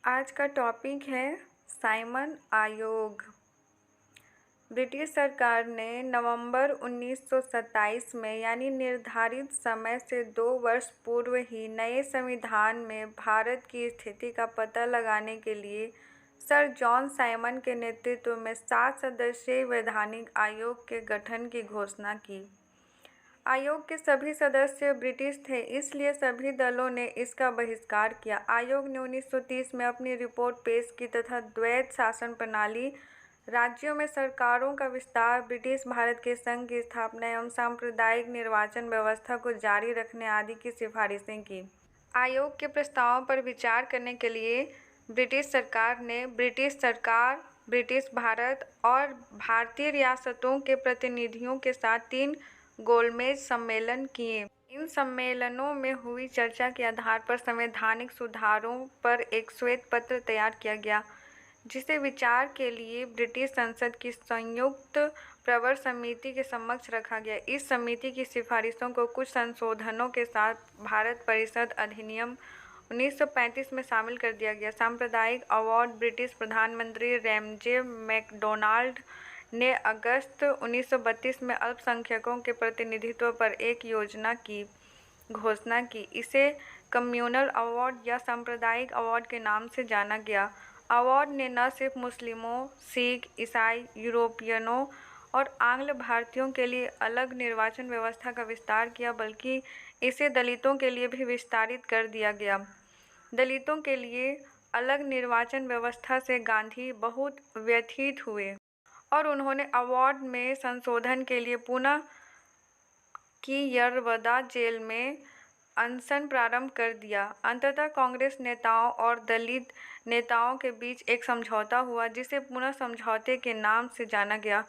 आज का टॉपिक है साइमन आयोग। ब्रिटिश सरकार ने नवंबर 1927 में यानी निर्धारित समय से 2 वर्ष पूर्व ही नए संविधान में भारत की स्थिति का पता लगाने के लिए सर जॉन साइमन के नेतृत्व में 7 सदस्यीय वैधानिक आयोग के गठन की घोषणा की। आयोग के सभी सदस्य ब्रिटिश थे, इसलिए सभी दलों ने इसका बहिष्कार किया। आयोग ने 1930 में अपनी रिपोर्ट पेश की तथा द्वैत शासन प्रणाली, राज्यों में सरकारों का विस्तार, ब्रिटिश भारत के संघ की स्थापना एवं सांप्रदायिक निर्वाचन व्यवस्था को जारी रखने आदि की सिफारिशें की। आयोग के प्रस्तावों पर विचार करने के लिए ब्रिटिश सरकार ने ब्रिटिश सरकार, ब्रिटिश भारत और भारतीय रियासतों के प्रतिनिधियों के साथ 3 गोलमेज सम्मेलन किए। इन सम्मेलनों में हुई चर्चा के आधार पर संवैधानिक सुधारों पर एक श्वेत पत्र तैयार किया गया, जिसे विचार के लिए ब्रिटिश संसद की संयुक्त प्रवर समिति के समक्ष रखा गया। इस समिति की सिफारिशों को कुछ संशोधनों के साथ भारत परिषद अधिनियम 1935 में शामिल कर दिया गया। सांप्रदायिक अवार्ड ब्रिटिश प्रधानमंत्री रैमजे मैकडोनाल्ड ने अगस्त 1932 में अल्पसंख्यकों के प्रतिनिधित्व पर एक योजना की घोषणा की। इसे कम्युनल अवार्ड या सांप्रदायिक अवार्ड के नाम से जाना गया। अवार्ड ने न सिर्फ मुस्लिमों, सिख, ईसाई, यूरोपियनों और आंग्ल भारतीयों के लिए अलग निर्वाचन व्यवस्था का विस्तार किया, बल्कि इसे दलितों के लिए भी विस्तारित कर दिया गया। दलितों के लिए अलग निर्वाचन व्यवस्था से गांधी बहुत व्यथित हुए और उन्होंने अवार्ड में संशोधन के लिए पुनः की यरवदा जेल में अनशन प्रारंभ कर दिया। अंततः कांग्रेस नेताओं और दलित नेताओं के बीच एक समझौता हुआ, जिसे पुनः समझौते के नाम से जाना गया।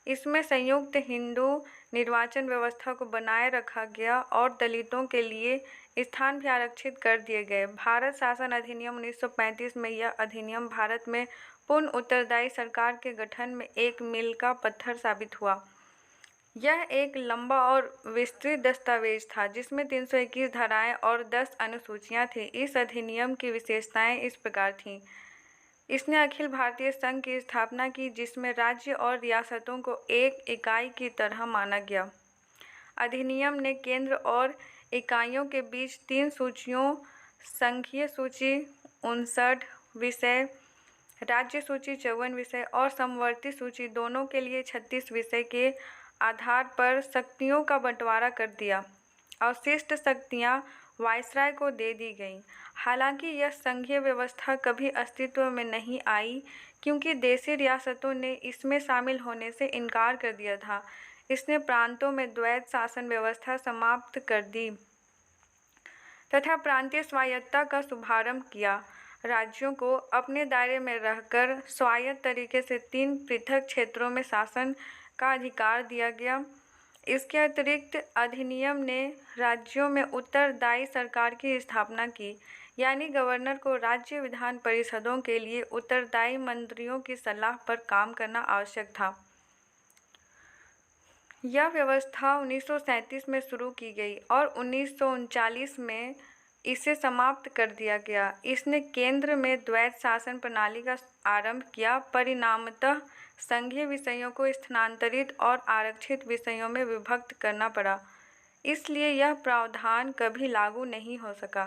इसमें संयुक्त हिंदू निर्वाचन व्यवस्था को बनाए रखा गया और दलितों के लिए स्थान भी आरक्षित कर दिए गए। भारत शासन अधिनियम 1935 में यह अधिनियम भारत में पूर्ण उत्तरदायी सरकार के गठन में एक मील का पत्थर साबित हुआ। यह एक लंबा और विस्तृत दस्तावेज था, जिसमें 321 धाराएं और 10 अनुसूचियां थीं। इस अधिनियम की विशेषताएं इस प्रकार थीं। इसने अखिल भारतीय संघ की स्थापना की, जिसमें राज्य और रियासतों को एक इकाई की तरह माना गया। अधिनियम ने केंद्र और इकाइयों के बीच 3 सूचियों, संघीय सूची 59 विषय, राज्य सूची 54 विषय और समवर्ती सूची दोनों के लिए 36 विषय के आधार पर शक्तियों का बंटवारा कर दिया। अवशिष्ट शक्तियां वायसराय को दे दी गईं। हालांकि यह संघीय व्यवस्था कभी अस्तित्व में नहीं आई, क्योंकि देशी रियासतों ने इसमें शामिल होने से इनकार कर दिया था। इसने प्रांतों में द्वैत शासन व्यवस्था समाप्त कर दी तथा प्रांतीय स्वायत्तता का शुभारंभ किया। राज्यों को अपने दायरे में रहकर स्वायत्त तरीके से 3 पृथक क्षेत्रों में शासन का अधिकार दिया गया। इसके अतिरिक्त अधिनियम ने राज्यों में उत्तरदायी सरकार की स्थापना की, यानी गवर्नर को राज्य विधान परिषदों के लिए उत्तरदायी मंत्रियों की सलाह पर काम करना आवश्यक था। यह व्यवस्था 1937 में शुरू की गई और 1939 में इसे समाप्त कर दिया गया। इसने केंद्र में द्वैत शासन प्रणाली का आरंभ किया। परिणामतः संघीय विषयों को स्थानांतरित और आरक्षित विषयों में विभक्त करना पड़ा, इसलिए यह प्रावधान कभी लागू नहीं हो सका।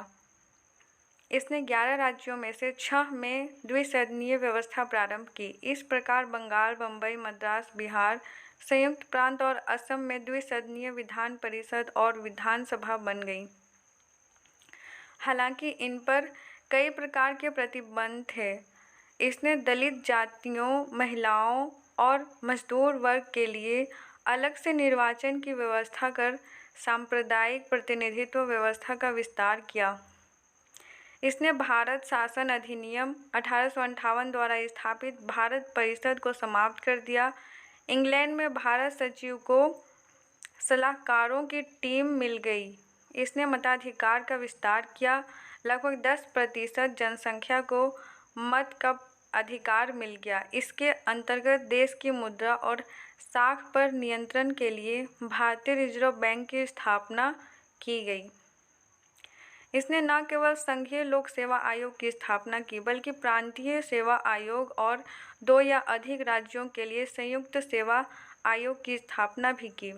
इसने 11 राज्यों में से 6 में द्विसदनीय व्यवस्था प्रारंभ की। इस प्रकार बंगाल, बम्बई, मद्रास, बिहार, संयुक्त प्रांत और असम में द्विसदनीय विधान परिषद और विधानसभा बन गई। हालांकि इन पर कई प्रकार के प्रतिबंध थे। इसने दलित जातियों, महिलाओं और मजदूर वर्ग के लिए अलग से निर्वाचन की व्यवस्था कर सांप्रदायिक प्रतिनिधित्व व्यवस्था का विस्तार किया। इसने भारत शासन अधिनियम 1858 द्वारा स्थापित भारत परिषद को समाप्त कर दिया। इंग्लैंड में भारत सचिव को सलाहकारों की टीम मिल गई। इसने मताधिकार का विस्तार किया। लगभग 10% जनसंख्या को मत का अधिकार मिल गया। इसके अंतर्गत देश की मुद्रा और साख पर नियंत्रण के लिए भारतीय रिजर्व बैंक की स्थापना की गई। इसने न केवल संघीय लोक सेवा आयोग की स्थापना की, बल्कि प्रांतीय सेवा आयोग और 2 या अधिक राज्यों के लिए संयुक्त सेवा आयोग की स्थापना भी की।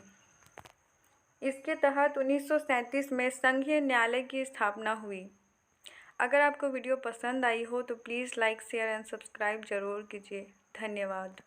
इसके तहत 1937 में संघीय न्यायालय की स्थापना हुई। अगर आपको वीडियो पसंद आई हो तो please like, share and subscribe ज़रूर कीजिए। धन्यवाद।